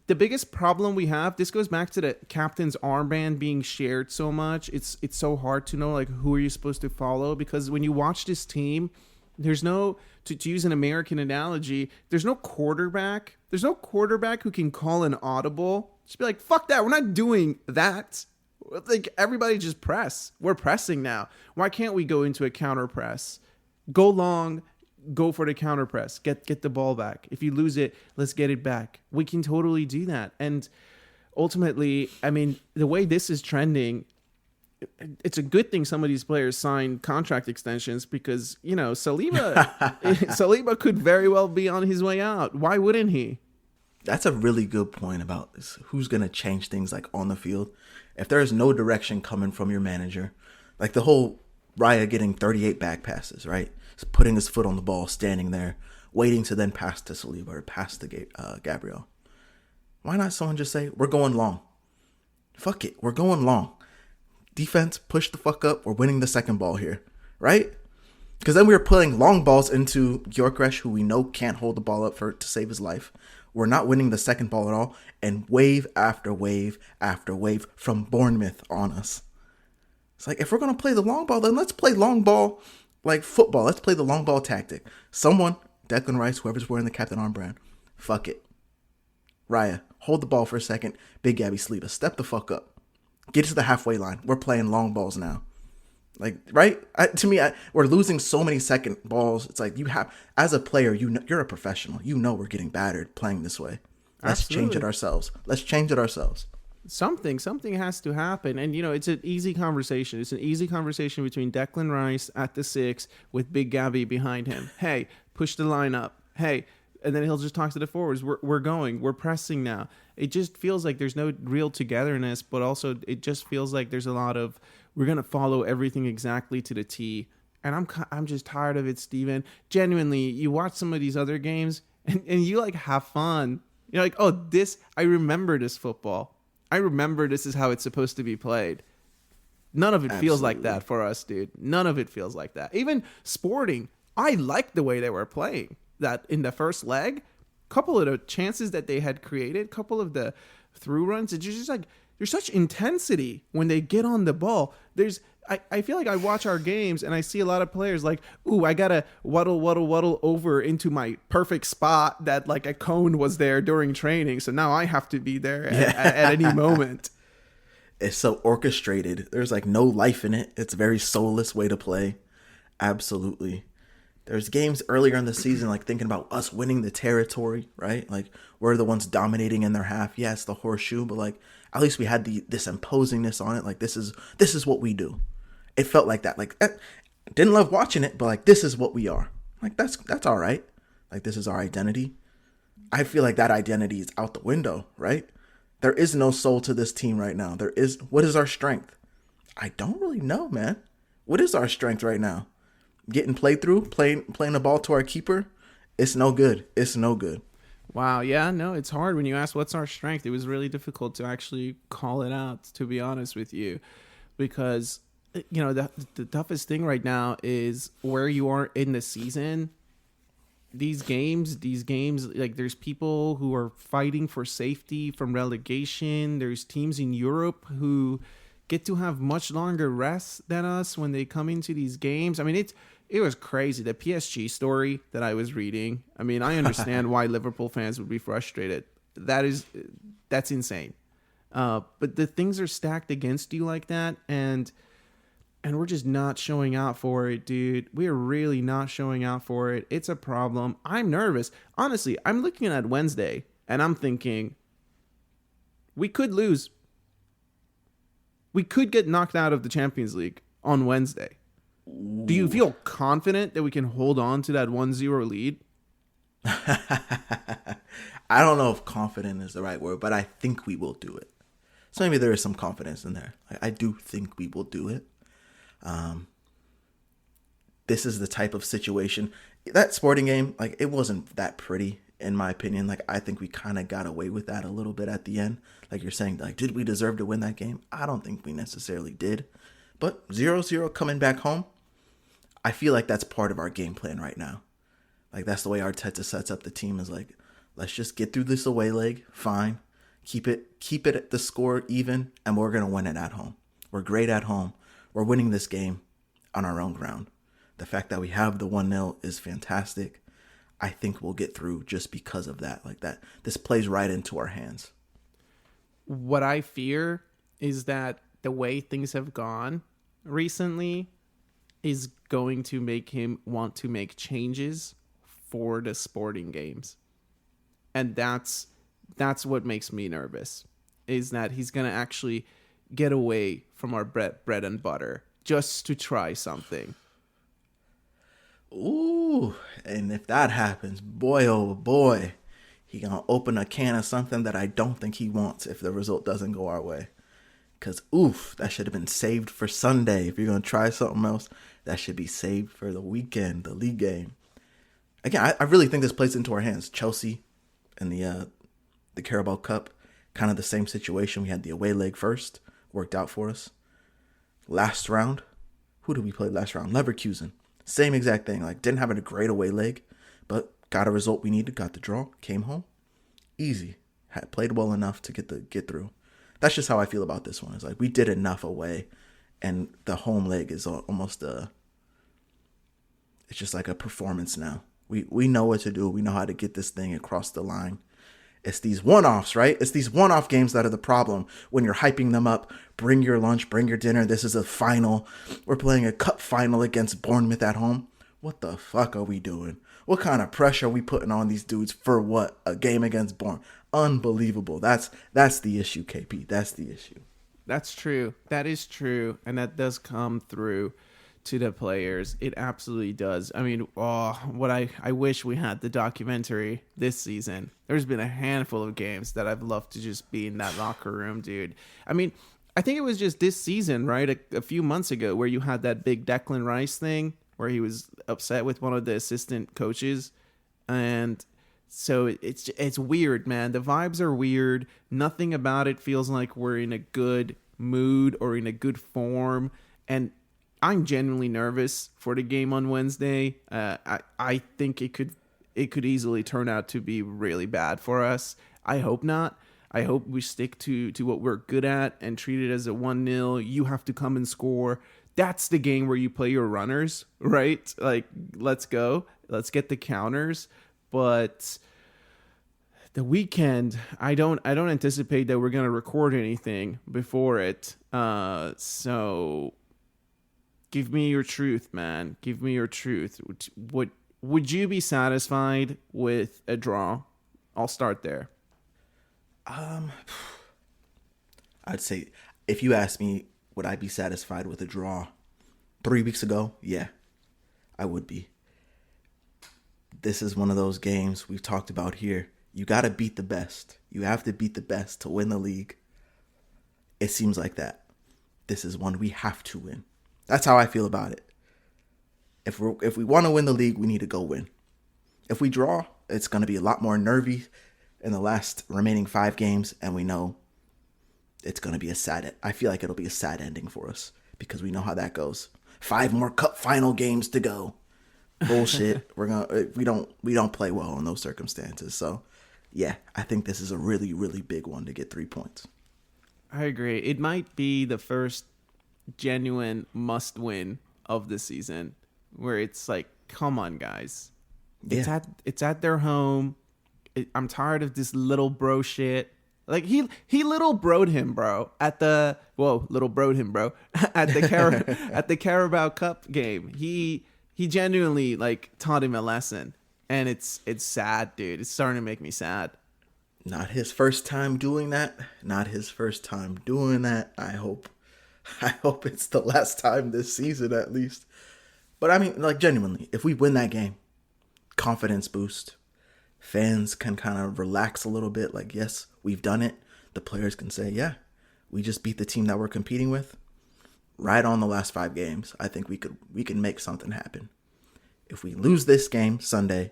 the biggest problem we have, this goes back to the captain's armband being shared so much. It's so hard to know like who are you supposed to follow, because when you watch this team, there's no, to use an American analogy, there's no quarterback. There's no quarterback who can call an audible. Just be like, fuck that. We're not doing that. Like everybody just press. We're pressing now. Why can't we go into a counter press? Go long, go for the counter press. Get the ball back. If you lose it, let's get it back. We can totally do that. And ultimately, I mean, the way this is trending, it's a good thing some of these players sign contract extensions, because, you know, Saliba could very well be on his way out. Why wouldn't he? That's a really good point about this. Who's going to change things like on the field? If there is no direction coming from your manager, like the whole Raya getting 38 back passes, right? Just putting his foot on the ball, standing there, waiting to then pass to Saliba or pass to Gabriel. Why not someone just say, we're going long? Fuck it, we're going long. Defense, push the fuck up. We're winning the second ball here, right? Because then we were putting long balls into Gyökeres, who we know can't hold the ball up to save his life. We're not winning the second ball at all. And wave after wave after wave from Bournemouth on us. It's like, if we're going to play the long ball, then let's play long ball like football. Let's play the long ball tactic. Someone, Declan Rice, whoever's wearing the captain armband, fuck it. Raya, hold the ball for a second. Big Gabby Saliba, step the fuck up. Get to the halfway line. We're playing long balls now. Like, right? We're losing so many second balls. It's like, you have, as a player, you're a professional. You know we're getting battered playing this way. Let's change it ourselves. Something has to happen. And, you know, it's an easy conversation. It's an easy conversation between Declan Rice at the 6 with Big Gabby behind him. Hey, push the line up. Hey, and then he'll just talk to the forwards. We're pressing now. It just feels like there's no real togetherness, but also it just feels like there's a lot of, we're going to follow everything exactly to the T. And I'm just tired of it, Steven. Genuinely, you watch some of these other games and you like have fun. You're like, oh, I remember this football. I remember this is how it's supposed to be played. None of it feels like that for us, dude. None of it feels like that. Even Sporting, I liked the way they were playing. That in the first leg, couple of the chances that they had created, couple of the through runs, it's just like, there's such intensity when they get on the ball. I feel like I watch our games and I see a lot of players like, ooh, I gotta waddle over into my perfect spot that like a cone was there during training, so now I have to be there at any moment. It's so orchestrated. There's like no life in it. It's a very soulless way to play. Absolutely. There's games earlier in the season, like thinking about us winning the territory, right? Like we're the ones dominating in their half. Yeah, it's the horseshoe, but like at least we had this imposingness on it. Like this is what we do. It felt like that. Like didn't love watching it, but like this is what we are. Like that's all right. Like this is our identity. I feel like that identity is out the window, right? There is no soul to this team right now. What is our strength? I don't really know, man. What is our strength right now? Getting played through, playing the ball to our keeper, it's no good. It's no good. Wow, yeah, no, it's hard when you ask what's our strength. It was really difficult to actually call it out, to be honest with you, because, you know, the toughest thing right now is where you are in the season. These games, like there's people who are fighting for safety from relegation. There's teams in Europe who get to have much longer rests than us when they come into these games. I mean, it was crazy. The PSG story that I was reading. I mean, I understand why Liverpool fans would be frustrated. That's insane. But the things are stacked against you like that, and we're just not showing out for it, dude. We're really not showing out for it. It's a problem. I'm nervous. Honestly, I'm looking at Wednesday, and I'm thinking, we could lose. We could get knocked out of the Champions League on Wednesday. Do you feel confident that we can hold on to that 1-0 lead? I don't know if confident is the right word, but I think we will do it. So maybe there is some confidence in there. I do think we will do it. This is the type of situation. That Sporting game, like, it wasn't that pretty. in my opinion. Like, I think we kind of got away with that a little bit at the end. Like you're saying, like, did we deserve to win that game? I don't think we necessarily did. But 0-0 coming back home, I feel like that's part of our game plan right now. Like, that's the way Arteta sets up the team, is like, let's just get through this away leg. Fine. Keep it at the score even, and we're going to win it at home. We're great at home. We're winning this game on our own ground. The fact that we have the 1-0 is fantastic. I think we'll get through just because of that. Like, that, this plays right into our hands. What I fear is that the way things have gone recently is going to make him want to make changes for the sporting games. And that's what makes me nervous, is that he's going to actually get away from our bread and butter just to try something. Ooh, and if that happens, boy, oh boy, he gonna open a can of something that I don't think he wants if the result doesn't go our way. Because, oof, that should have been saved for Sunday. If you're going to try something else, that should be saved for the weekend, the league game. Again, I really think this plays into our hands. Chelsea and the Carabao Cup, kind of the same situation. We had the away leg first, worked out for us. Last round, who did we play last round? Leverkusen. Same exact thing. Like, didn't have a great away leg, but got a result we needed, got the draw, came home. Easy. Had played well enough to get through. That's just how I feel about this one. It's like, we did enough away, and the home leg is almost it's just like a performance now. We know what to do. We know how to get this thing across the line. It's these one-offs, right? It's these one-off games that are the problem when you're hyping them up. Bring your lunch, bring your dinner. This is a final. We're playing a cup final against Bournemouth at home. What the fuck are we doing? What kind of pressure are we putting on these dudes for what? A game against Bournemouth. Unbelievable. That's the issue, KP. That's the issue. That's true. That is true. And that does come through to the players. It absolutely does. I mean, what I wish we had the documentary this season. There's been a handful of games that I've loved to just be in that locker room, dude. I mean, I think it was just this season, right? A few months ago where you had that big Declan Rice thing where he was upset with one of the assistant coaches. And so it's weird, man. The vibes are weird. Nothing about it feels like we're in a good mood or in a good form. And I'm genuinely nervous for the game on Wednesday. I think it could easily turn out to be really bad for us. I hope not. I hope we stick to what we're good at and treat it as a 1-0. You have to come and score. That's the game where you play your runners, right? Like, let's go. Let's get the counters. But the weekend, I don't anticipate that we're gonna record anything before it. So give me your truth, man. Give me your truth. Would you be satisfied with a draw? I'll start there. I'd say, if you ask me, would I be satisfied with a draw 3 weeks ago? Yeah, I would be. This is one of those games we've talked about here. You got to beat the best. You have to beat the best to win the league. It seems like that. This is one we have to win. That's how I feel about it. If we want to win the league, we need to go win. If we draw, it's going to be a lot more nervy in the last remaining 5 games, and we know it's going to be I feel like it'll be a sad ending for us because we know how that goes. 5 more cup final games to go. Bullshit. We don't play well in those circumstances. So, yeah, I think this is a really, really big one to get 3 points. I agree. It might be the first genuine must win of the season where it's like, come on, guys. Yeah. It's at their home. I'm tired of this little bro shit. Like, he little broed him, bro, at the Carabao Cup game. He genuinely, like, taught him a lesson, and it's sad, dude. It's starting to make me sad. Not his first time doing that. I hope it's the last time this season, at least. But I mean, like, genuinely, if we win that game, confidence boost. Fans can kind of relax a little bit. Like, yes, we've done it. The players can say, yeah, we just beat the team that we're competing with. Right on the last 5 games, I think we can make something happen. If we lose this game Sunday,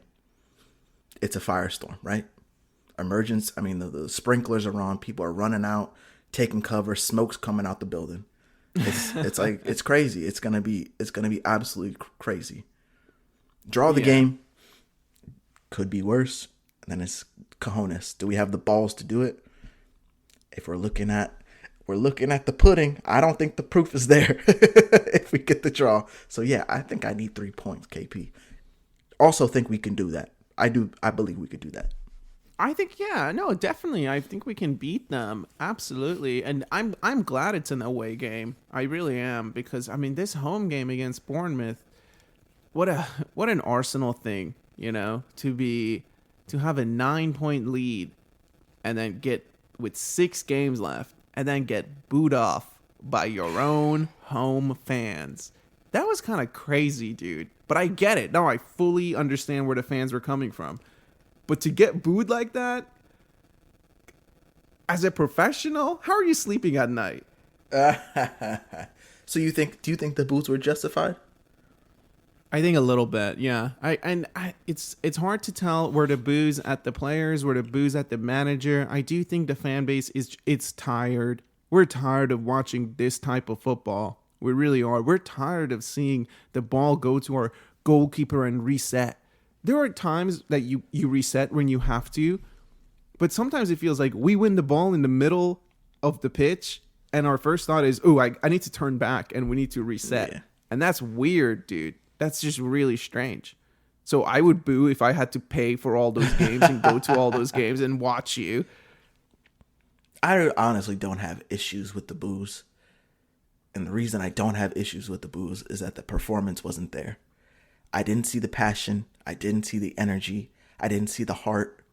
it's a firestorm, right? Emergence. I mean, the sprinklers are on. People are running out, taking cover. Smoke's coming out the building. It's like it's crazy. It's gonna be absolutely crazy. Draw the game. Could be worse. And then it's cojones. Do we have the balls to do it? If we're looking at the pudding, I don't think the proof is there if we get the draw. So yeah, I think I need 3 points, KP. Also think we can do that. I believe we could do that. I think, yeah, no, definitely. I think we can beat them. Absolutely. And I'm glad it's an away game. I really am, because I mean, this home game against Bournemouth, what an Arsenal thing, you know, to have a 9-point lead and then get with 6 games left and then get booed off by your own home fans. That was kind of crazy, dude. But I get it. No, I fully understand where the fans were coming from. But to get booed like that, as a professional, how are you sleeping at night? So do you think the boos were justified? I think a little bit, yeah. It's hard to tell where the boos at the players, where the boos at the manager. I do think the fan base it's tired. We're tired of watching this type of football. We really are. We're tired of seeing the ball go to our goalkeeper and reset. There are times that you reset when you have to, but sometimes it feels like we win the ball in the middle of the pitch and our first thought is, oh, I need to turn back and we need to reset. Yeah. And that's weird, dude. That's just really strange. So I would boo if I had to pay for all those games and go to all those games and watch you. I honestly don't have issues with the boos. And the reason I don't have issues with the boos is that the performance wasn't there. I didn't see the passion. I didn't see the energy. I didn't see the heart.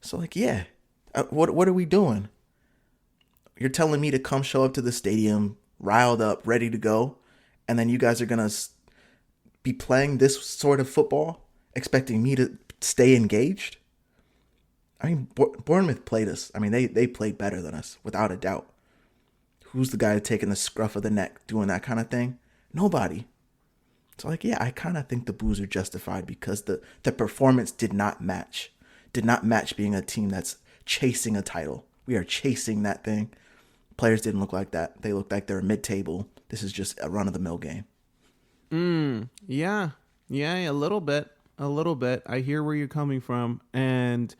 So like, yeah, what are we doing? You're telling me to come show up to the stadium, riled up, ready to go, and then you guys are going to be playing this sort of football, expecting me to stay engaged? I mean, Bournemouth played us. I mean, they played better than us, without a doubt. Who's the guy taking the scruff of the neck, doing that kind of thing? Nobody. So like, yeah, I kind of think the boos are justified because the performance did not match being a team that's chasing a title. We are chasing that thing. Players didn't look like that. They looked like they were mid-table. This is just a run-of-the-mill game. Yeah, a little bit. I hear where you're coming from. And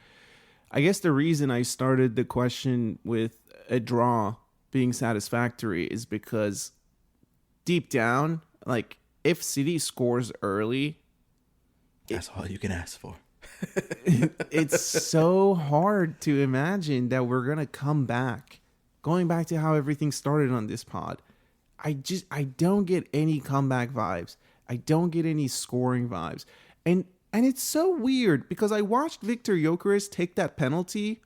I guess the reason I started the question with a draw being satisfactory is because deep down, like, if City scores early, that's all you can ask for. It's so hard to imagine that we're going to come back. Going back to how everything started on this pod, I don't get any comeback vibes. I don't get any scoring vibes. And it's so weird because I watched Victor Gyökeres take that penalty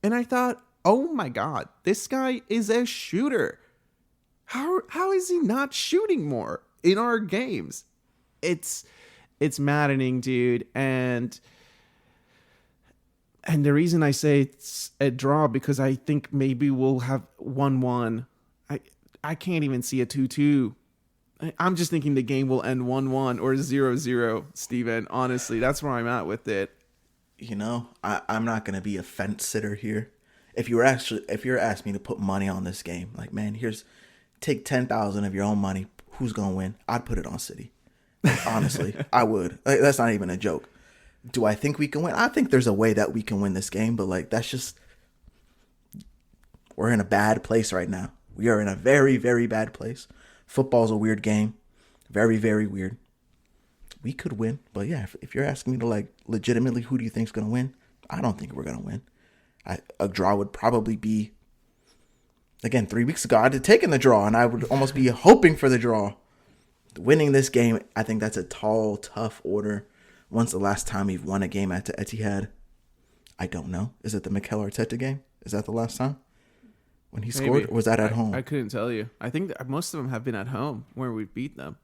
and I thought, oh my God, this guy is a shooter. How is he not shooting more in our games? It's maddening, dude. And the reason I say it's a draw because I think maybe we'll have 1-1. I can't even see a 2-2. I'm just thinking the game will end 1-1 or 0-0, Steven. Honestly, that's where I'm at with it. You know, I'm not going to be a fence sitter here. If you're asking me to put money on this game, like, man, take 10,000 of your own money. Who's going to win? I'd put it on City. Honestly, I would. Like, that's not even a joke. Do I think we can win? I think there's a way that we can win this game, but like, that's just, we're in a bad place right now. We are in a very, very bad place. Football's a weird game. Very, very weird. We could win, but yeah, if you're asking me to like legitimately, who do you think's going to win? I don't think we're going to win. A draw would probably be, again, 3 weeks ago, I'd have taken the draw and I would almost be hoping for the draw. Winning this game, I think that's a tall, tough order. When's the last time we've won a game at the Etihad? I don't know. Is it the Mikel Arteta game? Is that the last time when he scored? Or was that at home? I couldn't tell you. I think that most of them have been at home where we beat them.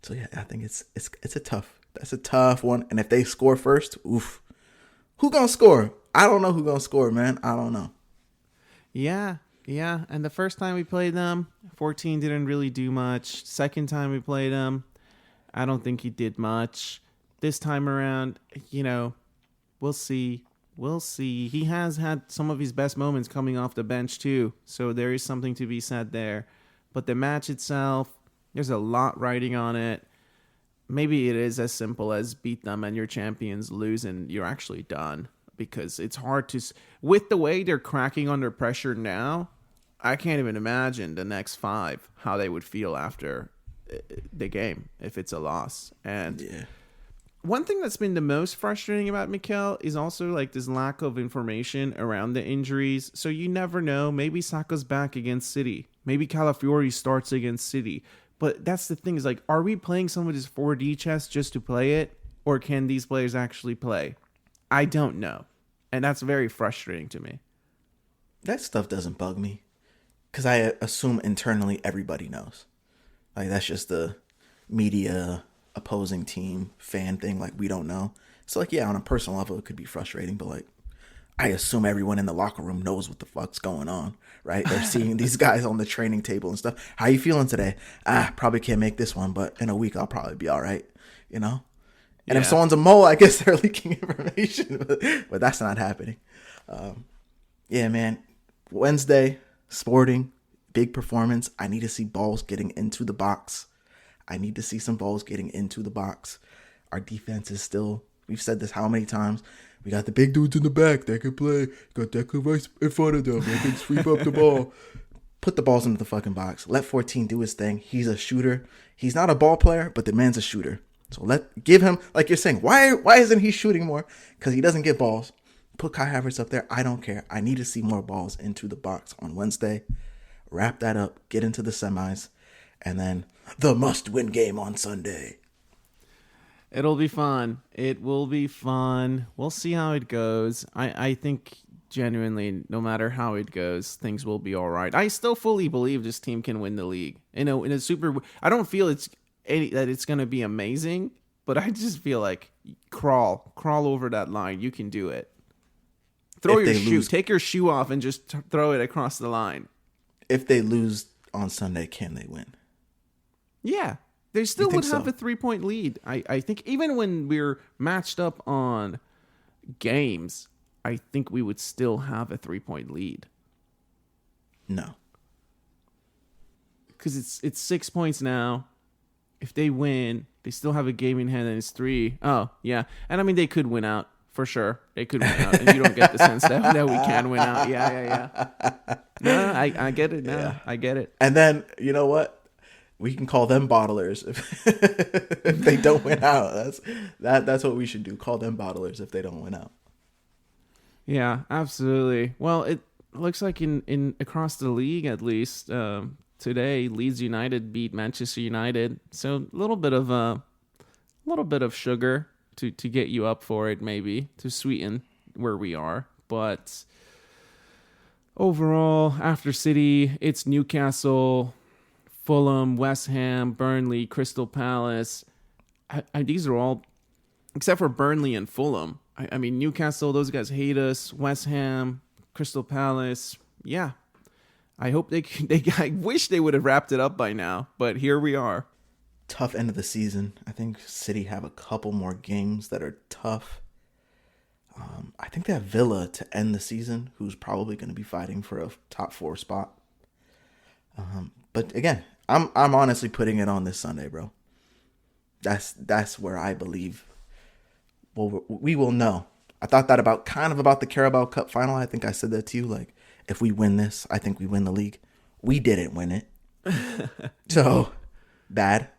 So yeah, I think that's a tough one. And if they score first, oof. Who gonna score? I don't know who gonna score, man. I don't know. Yeah. And the first time we played them, 14 didn't really do much. Second time we played them, I don't think he did much. This time around, you know, We'll see. We'll see. He has had some of his best moments coming off the bench too, so there is something to be said there. But the match itself, there's a lot riding on it. Maybe it is as simple as beat them and your champions lose and you're actually done. Because it's hard to... With the way they're cracking under pressure now, I can't even imagine the next 5, how they would feel after the game if it's a loss. And one thing that's been the most frustrating about Mikel is also like this lack of information around the injuries. So you never know. Maybe Saka's back against City. Maybe Calafiori starts against City. But that's the thing is like, are we playing some of this 4D chess just to play it? Or can these players actually play? I don't know. And that's very frustrating to me. That stuff doesn't bug me. Because I assume internally everybody knows. Like, that's just the media, opposing team, fan thing. Like, we don't know. So, like, yeah, on a personal level, it could be frustrating. But, like, I assume everyone in the locker room knows what the fuck's going on, right? They're seeing these guys on the training table and stuff. How you feeling today? Probably can't make this one, but in a week, I'll probably be all right, you know? And if someone's a mole, I guess they're leaking information, but that's not happening. Yeah, man. Wednesday, Sporting, big performance. I need to see balls getting into the box. I need to see some balls getting into the box. Our defense is still, we've said this how many times? We got the big dudes in the back that can play. Got Declan Rice in front of them. They can sweep up the ball. Put the balls into the fucking box. Let 14 do his thing. He's a shooter. He's not a ball player, but the man's a shooter. So give him, like you're saying, why isn't he shooting more? Because he doesn't get balls. Put Kai Havertz up there. I don't care. I need to see more balls into the box on Wednesday. Wrap that up. Get into the semis. And then the must-win game on Sunday. It'll be fun. It will be fun. We'll see how it goes. I think genuinely, no matter how it goes, things will be all right. I still fully believe this team can win the league. You know, in a super... I don't feel that it's going to be amazing, but I just feel like crawl over that line. You can do it. Throw your shoe. Take your shoe off and just throw it across the line. If they lose on Sunday, can they win? Yeah. They still would have a 3-point lead. I think even when we're matched up on games, I think we would still have a 3-point lead. No. Because it's 6 points now. If they win, they still have a game in hand and it's 3. Oh, yeah. And I mean, they could win out. For sure. They could win out. And you don't get the sense that we can win out. Yeah. No, I get it now. Yeah. I get it. And then, you know what? We can call them bottlers if they don't win out. That's what we should do. Call them bottlers if they don't win out. Yeah, absolutely. Well, it looks like in across the league, at least today, Leeds United beat Manchester United. So a little bit of sugar to get you up for it, maybe to sweeten where we are. But overall, after City, it's Newcastle, Fulham, West Ham, Burnley, Crystal Palace. These are all, except for Burnley and Fulham. I mean, Newcastle, those guys hate us. West Ham, Crystal Palace, yeah. I hope I wish they would have wrapped it up by now, but here we are. Tough end of the season. I think City have a couple more games that are tough. I think they have Villa to end the season, who's probably going to be fighting for a top 4 spot. But again, I'm honestly putting it on this Sunday, bro. That's where I believe. Well, we will know. I thought that about the Carabao Cup final. I think I said that to you. Like, if we win this, I think we win the league. We didn't win it, so bad.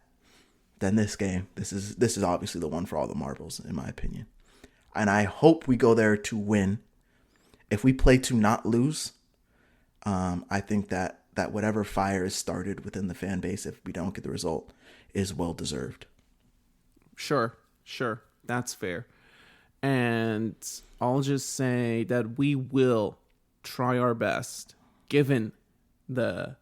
Then this game, this is obviously the one for all the marbles, in my opinion. And I hope we go there to win. If we play to not lose, I think that whatever fire is started within the fan base, if we don't get the result, is well deserved. Sure. That's fair. And I'll just say that we will try our best, given the...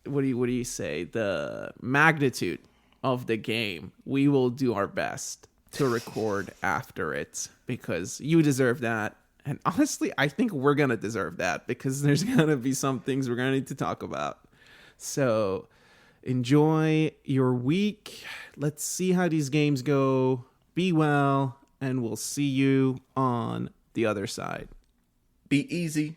what do you say? The magnitude of the game. We will do our best to record after it because you deserve that. And honestly, I think we're going to deserve that because there's going to be some things we're going to need to talk about. So enjoy your week. Let's see how these games go. Be well, and we'll see you on the other side. Be easy.